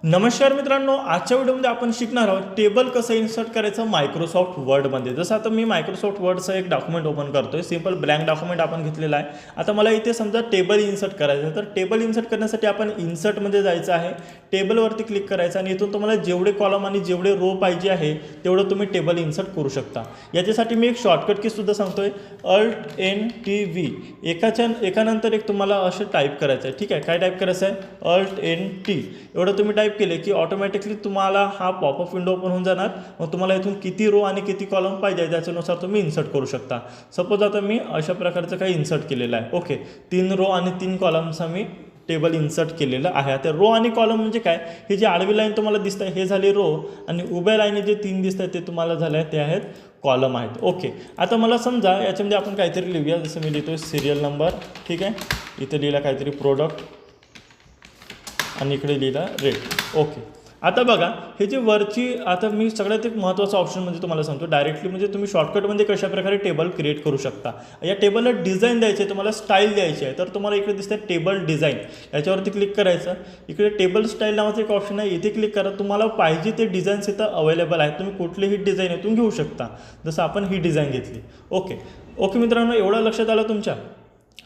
नमस्कार मित्रांनो, आजच्या व्हिडिओमध्ये आपण शिकणार आहोत टेबल कसं इन्सर्ट करायचं मायक्रोसॉफ्ट वर्डमध्ये। जसं आता मी मायक्रोसॉफ्ट वर्डचं एक डॉक्युमेंट ओपन करतोय, सिंपल ब्लँक डॉक्युमेंट आपण घेतलेला आहे। आता मला इथे समजा टेबल इन्सर्ट करायचं आहे, तर टेबल इन्सर्ट करण्यासाठी आपण इन्सर्टमध्ये जायचं आहे, टेबलवरती क्लिक करायचं आणि इथून तुम्हाला जेवढे कॉलम आणि जेवढे रो पाहिजे आहे तेवढं तुम्ही टेबल इन्सर्ट करू शकता। याच्यासाठी मी एक शॉर्टकट की सुद्धा सांगतोय, Alt+N+T+V एकानंतर एक तुम्हाला असं टाईप करायचं आहे। ठीक आहे, काय टाईप करायचं आहे? Alt+N+T एवढं तुम्ही टाईप केले की ऑटोमॅटिकली तुम्हाला हा पॉपअप विंडो ओपन होऊन जाणार। मग तुम्हाला इथून किती रो आणि किती कॉलम पाहिजे त्याच्यानुसार तुम्ही इन्सर्ट करू शकता। सपोज आता मी अशा प्रकारचं काही इन्सर्ट केलेलं आहे। ओके, 3 रो आणि 3 कॉलमचा मी टेबल इन्सर्ट केलेलं आहे। आता रो आणि कॉलम म्हणजे काय? हे जे आडवी लाईन तुम्हाला दिसत आहे हे झाले रो, आणि उभ्या लाईनी जे 3 दिसत आहेत ते तुम्हाला झाले ते आहेत कॉलम आहेत। ओके, आता मला समजा याच्यामध्ये आपण काहीतरी लिहूया, जसं मी लिहितोय सिरियल नंबर। ठीक आहे, इथे लिहिला काहीतरी प्रोडक्ट आणि इकडे लिहिला रेट। ओके, आता बघा हे जे वरची, आता मी सगळ्यात एक महत्त्वाचा ऑप्शन म्हणजे तुम्हाला सांगतो डायरेक्टली, म्हणजे तुम्ही शॉर्टकटमध्ये कशाप्रकारे टेबल क्रिएट करू शकता। या टेबलला डिझाईन द्यायची आहे, तुम्हाला स्टाईल द्यायची आहे, तर तुम्हाला इकडे दिसतं टेबल डिझाईन, याच्यावरती क्लिक करायचं। इकडे टेबल स्टाईल नावाचं एक ऑप्शन आहे, इथे क्लिक करा। तुम्हाला पाहिजे ते डिझाईन्स इथं अवेलेबल आहेत, तुम्ही कुठलीही डिझाईन इथून घेऊ शकता, जसं आपण ही डिझाईन घेतली। ओके मित्रांनो, एवढं लक्षात आलं तुमच्या?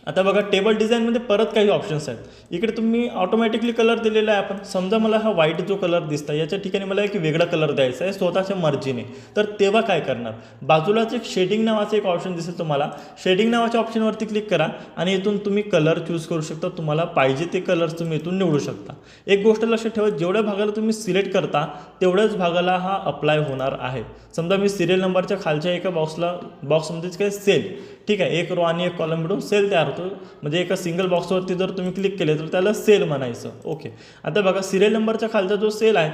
आता बघा टेबल डिझाईनमध्ये परत काही ऑप्शन्स आहेत। इकडे तुम्ही ऑटोमॅटिकली कलर दिलेला आहे। आपण समजा मला हा व्हाईट जो कलर दिसता याच्या ठिकाणी मला एक वेगळा कलर द्यायचा आहे स्वतःच्या मर्जीने, तर तेव्हा काय करणार? बाजूलाच एक शेडिंग नावाचं एक ऑप्शन दिसेल तुम्हाला, शेडिंग नावाच्या ऑप्शनवरती क्लिक करा आणि इथून तुम्ही कलर चूज करू शकता। तुम्हाला पाहिजे ते कलर्स तुम्ही इथून निवडू शकता। एक गोष्ट लक्षात ठेवा, जेवढ्या भागाला तुम्ही सिलेक्ट करता तेवढ्याच भागाला हा अप्लाय होणार आहे। समजा मी सिरियल नंबरच्या खालच्या एका बॉक्समध्येच काय सेल, ठीक आहे, एक रो आणि एक कॉलम मिळून सेल तयार होतो, म्हणजे एका सिंगल बॉक्सवरती जर तुम्ही क्लिक केले तर त्याला सेल म्हणायचं। ओके, आता बघा सिरियल नंबरच्या खालचा जो सेल आहे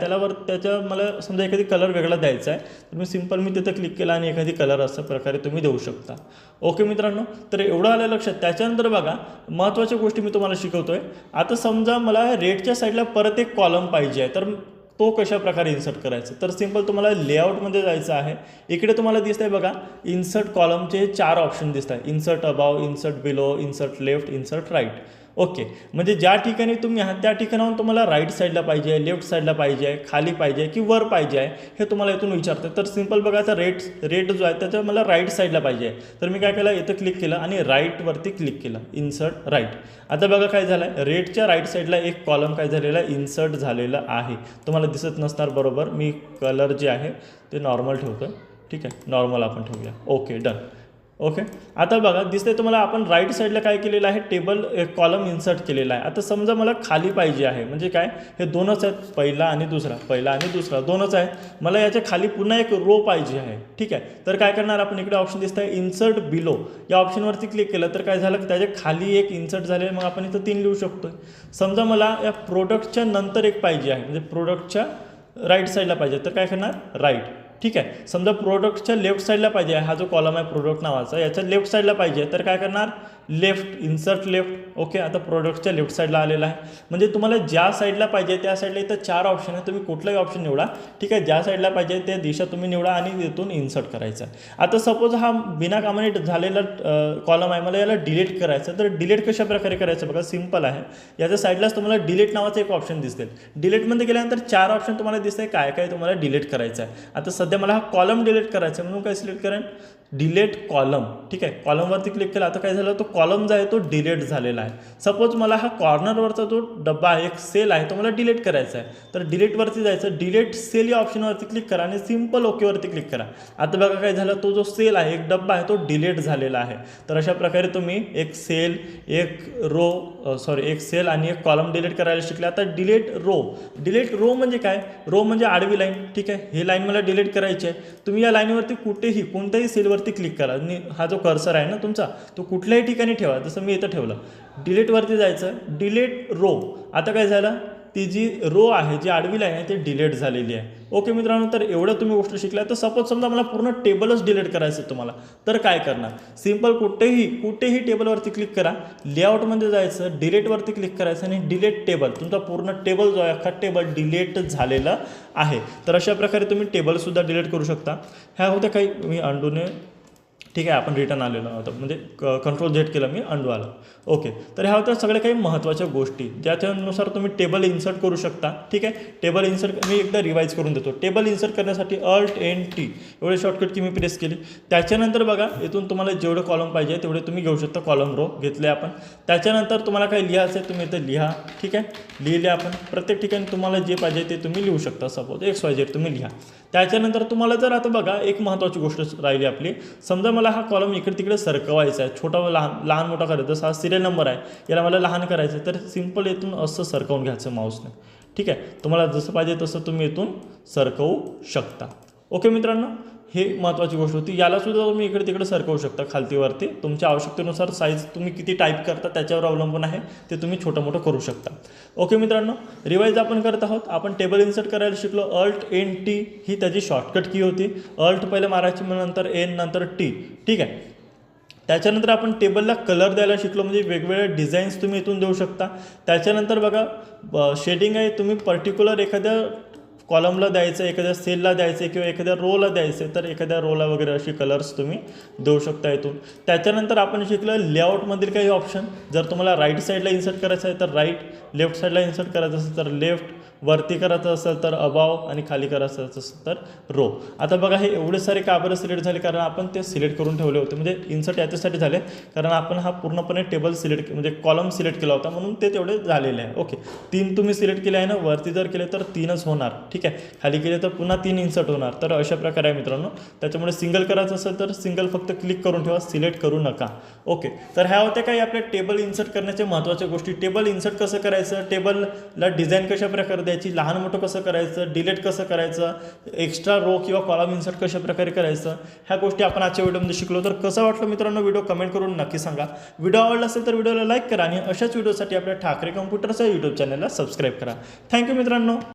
त्याच्या मला समजा एखादी कलर वेगळा द्यायचा आहे, तर मी सिंपल मी तिथं क्लिक केला आणि एखादी कलर अशा प्रकारे तुम्ही देऊ शकता। ओके मित्रांनो, तर एवढं आलं लक्षात। त्याच्यानंतर बघा महत्त्वाच्या गोष्टी मी तुम्हाला शिकवतोय। आता समजा मला रेटच्या साईडला परत एक कॉलम पाहिजे आहे, तर तो कशा प्रकारे इन्सर्ट करायचा? तर सिंपल तुम्हाला लेआउटमध्ये जायचं आहे। इकडे तुम्हाला दिसत आहे बघा इन्सर्ट कॉलमचे 4 ऑप्शन दिसत आहे, insert above, insert below, insert left, insert right. Okay, म्हणजे ज्या ठिकाणी तुम्ही आहात त्या ठिकाणाहून तुम्हाला राईट साईडला पाहिजे आहे, लेफ्ट साईडला पाहिजे आहे, खाली पाहिजे आहे की वर पाहिजे आहे, हे तुम्हाला इथून विचारतं। तर सिंपल बघा, आता रेट जो आहे त्याच्या मला राईट साईडला पाहिजे आहे, तर मी काय केलं, इथं क्लिक केलं आणि राईटवरती क्लिक केलं, इन्सर्ट राईट। आता बघा काय झालं आहे, रेटच्या राईट साईडला एक कॉलम काय झालेला आहे, इन्सर्ट झालेला आहे। तुम्हाला दिसत नसणार बरोबर, मी कलर जे आहे ते नॉर्मल ठेवतो। ठीक आहे, नॉर्मल आपण ठेवूया। Okay, done. ओके, आता बघा दिसतंय तुम्हाला आपण राईट साईडला काय केलेलं आहे, टेबल एक कॉलम इन्सर्ट केलेला आहे। आता समजा मला खाली पाहिजे आहे, म्हणजे काय, हे दोनच आहेत, पहिला आणि दुसरा दोनच आहे, मला याच्या खाली पुन्हा एक रो पाहिजे आहे। ठीक आहे, तर काय करणार आपण, इकडे ऑप्शन दिसत आहे इन्सर्ट बिलो, या ऑप्शनवरती क्लिक केलं तर काय झालं की त्याच्या खाली एक इन्सर्ट झाले, मग आपण इथं 3 लिहू शकतो। समजा मला या प्रोडक्टच्या नंतर एक पाहिजे आहे, म्हणजे प्रोडक्टच्या राईट साईडला पाहिजे, तर काय करणार, राईट। ठीक आहे, समजा प्रोडक्टच्या लेफ्ट साईडला पाहिजे आहे, हा जो कॉलम आहे प्रोडक्ट नावाचा याच्या लेफ्ट साईडला पाहिजे, तर काय करणार, लेफ्ट, इन्सर्ट लेफ्ट। ओके, आता प्रोडक्टच्या लेफ्ट साईडला आलेला आहे, म्हणजे तुम्हाला ज्या साईडला पाहिजे त्या साईडला इथं 4 ऑप्शन आहे, तुम्ही कुठलाही ऑप्शन निवडा। ठीक आहे, ज्या साईडला पाहिजे त्या दिशा तुम्ही निवडा आणि इथून इन्सर्ट करायचं आहे। आता सपोज हा बिनाकामाने झालेला कॉलम आहे, मला याला डिलीट करायचं, तर डिलीट कशा प्रकारे करायचं बघा, सिंपल आहे। याच्या साईडलाच तुम्हाला डिलीट नावाचं एक ऑप्शन दिसेल, डिलीटमध्ये गेल्यानंतर 4 ऑप्शन तुम्हाला दिसतंय काय काय तुम्हाला डिलीट करायचं आहे। आता सध्या मला हा कॉलम डिलीट करायचा आहे, म्हणून काय सिलेक्ट करेन, डिलीट कॉलम। ठीक आहे, कॉलमवरती क्लिक केला, आता काय झालं, तो कॉलम जो आहे तो डिलीट झालेला आहे। सपोज मला हा कॉर्नरवरचा जो डब्बा आहे, एक सेल आहे, तो मला डिलीट करायचा आहे, तर डिलीटवरती जायचं, डिलीट सेल या ऑप्शनवरती क्लिक करा आणि सिंपल ओकेवरती क्लिक करा। आता बघा काय झालं, तो जो सेल आहे, एक डब्बा आहे, तो डिलीट झालेला आहे। तर अशा प्रकारे तुम्ही एक सेल आणि एक कॉलम डिलीट करायला शिकले। आता डिलीट रो म्हणजे काय, रो म्हणजे आडवी लाईन। ठीक आहे, हे लाईन मला डिलीट करायची आहे, तुम्ही या लाईनवरती कोणत्याही सेलवरती क्लिक करा आणि हा जो कर्सर आहे ना तुमचा तो कुठल्याही ठिकाणी ठेवा, जसं मी इथं ठेवलं, डिलीटवरती जायचं, डिलीट रो। आता काय झालं, ती जी रो आहे, जी आडवी लाईन आहे ती डिलीट झालेली आहे। ओके मित्रांनो, तर एवढं तुम्ही गोष्ट शिकल्या। तर सपोज समजा मला पूर्ण टेबलच डिलीट करायचं तुम्हाला, तर काय करणार, सिंपल कुठेही टेबलवरती क्लिक करा, लेआउटमध्ये जायचं, डिलीटवरती क्लिक करायचं आणि डिलीट टेबल, तुमचा पूर्ण टेबल जो आहे अख्खा टेबल डिलीट झालेला आहे। तर अशा प्रकारे तुम्ही टेबलसुद्धा डिलीट करू शकता। ह्या होत्या काही, मी अंडूने ठीक आहे, आपण रिटर्न आलेलो होतो, म्हणजे कंट्रोल झेड केलं मी, अंडू आलं. ओके, तर ह्या होत्या सगळ्या काही महत्त्वाच्या गोष्टी ज्याच्यानुसार तुम्ही टेबल इन्सर्ट करू शकता. ठीक आहे, टेबल इन्सर्ट मी एकदा रिवाईज करून देतो. टेबल इन्सर्ट करण्यासाठी Alt+N+T एवढे शॉर्टकट की मी प्रेस केली. त्याच्यानंतर बघा इथून तुम्हाला जेवढे कॉलम पाहिजे तेवढे तुम्ही घेऊ शकता. कॉलम रो घेतले आपण. त्याच्यानंतर तुम्हाला काही लिहायचं आहे तुम्ही इथं लिहा. ठीक आहे, लिहिले आपण. प्रत्येक ठिकाणी तुम्हाला जे पाहिजे ते तुम्ही लिहू शकता. सपोज XYZ तुम्ही लिहा. त्याच्यानंतर तुम्हाला जर आता बघा एक महत्त्वाची गोष्ट राहिली आपली, समजा मला हा कॉलम इकडे तिकडे सरकवायचा आहे, छोटा लहान मोठा करायचा. जसा हा सिरियल नंबर आहे, याला मला लहान करायचं आहे, तर सिम्पल इथून असं सरकवून घ्यायचं माऊसने. ठीक आहे, तुम्हाला जसं पाहिजे तसं तुम्ही इथून सरकवू शकता. ओके मित्रांनो, हे महत्त्वाची गोष्ट होती. यालासुद्धा तुम्ही इकडे तिकडे सरकवू शकता खालतीवरती. तुमच्या आवश्यकतेनुसार साईज तुम्ही किती टाईप करता त्याच्यावर अवलंबून आहे, ते तुम्ही छोटं मोठं करू शकता. ओके मित्रांनो, रिवाईज आपण करत आहोत. आपण टेबल इन्सर्ट करायला शिकलो. Alt+N+T ही त्याची शॉर्टकट की होती. Alt पहिलं मारायची, मग नंतर N, नंतर T. ठीक आहे, त्याच्यानंतर आपण टेबलला कलर द्यायला शिकलो, म्हणजे वेगवेगळ्या डिझाईन्स तुम्ही इथून देऊ शकता. त्याच्यानंतर बघा शेडिंग आहे, तुम्ही पर्टिक्युलर एखाद्या कॉलमला द्यायचं, एखाद्या सेलला द्यायचं किंवा एखाद्या रोला द्यायचं, तर एखाद्या रोला वगैरे अशी कलर्स तुम्ही देऊ शकता इथून. त्याच्यानंतर आपण शिकलं लेआउटमधील काही ऑप्शन. जर तुम्हाला राईट साईडला इन्सर्ट करायचं आहे तर राईट, लेफ्ट साईडला इन्सर्ट करायचं असेल तर लेफ्ट, वरती करायचं असेल तर अबाव आणि खाली करायचं असेल तर रो. आता बघा हे एवढे सारे का बरं सिलेक्ट झाले, कारण आपण ते सिलेक्ट करून ठेवले होते. म्हणजे इन्सर्ट याच्यासाठी झाले कारण आपण हा पूर्णपणे टेबल सिलेक्ट म्हणजे कॉलम सिलेक्ट केला होता, म्हणून ते तेवढे झालेले आहे. ओके, 3 तुम्ही सिलेक्ट केले आहे ना, वरती जर केले तर 3च होणार. ठीक आहे, खाली केले तर पुन्हा 3 इन्सर्ट होणार. तर अशा प्रकारे आहे मित्रांनो. त्याच्यामुळे सिंगल करायचं असेल तर सिंगल फक्त क्लिक करून ठेवा, सिलेक्ट करू नका. ओके, तर ह्या होत्या काही आपल्या टेबल इन्सर्ट करण्याच्या महत्त्वाच्या गोष्टी. टेबल इन्सर्ट कसं करायचं, टेबलला डिझाईन कशा प्रकारे द्यायची, लहान मोठं कसं करायचं, डिलीट कसं करायचं, एक्स्ट्रा रो किंवा कॉलम इन्सर्ट कशा प्रकारे करायचं, ह्या गोष्टी आपण आजच्या व्हिडिओमध्ये शिकलो. तर कसं वाटलं मित्रांनो व्हिडिओ, कमेंट करून नक्की सांगा. व्हिडिओ आवडला असेल तर व्हिडिओला लाईक करा आणि अशाच व्हिडिओसाठी आपल्या ठाकरे कम्प्युटरच्या यूट्यूब चॅनलला सबस्क्राईब करा. थँक्यू मित्रांनो.